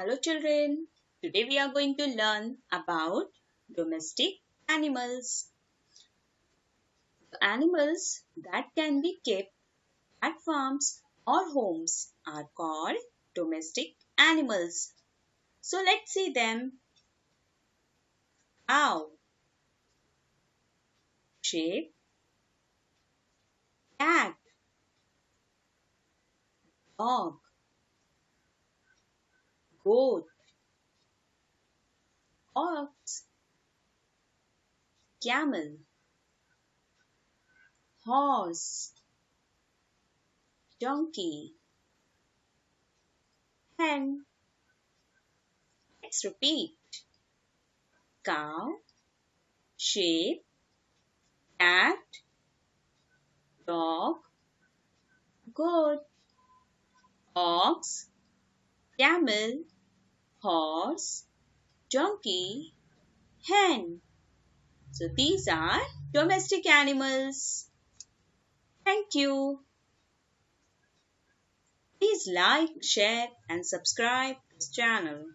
Hello children, today we are going to learn about domestic animals. The animals that can be kept at farms or homes are called domestic animals. So let's see them. Cow, sheep, cat, dog, goat, ox, camel, horse, donkey, hen. Let's repeat. Cow, sheep, cat, dog, goat, ox, camel, horse, donkey, hen. So these are domestic animals. Thank you. Please like, share and subscribe this channel.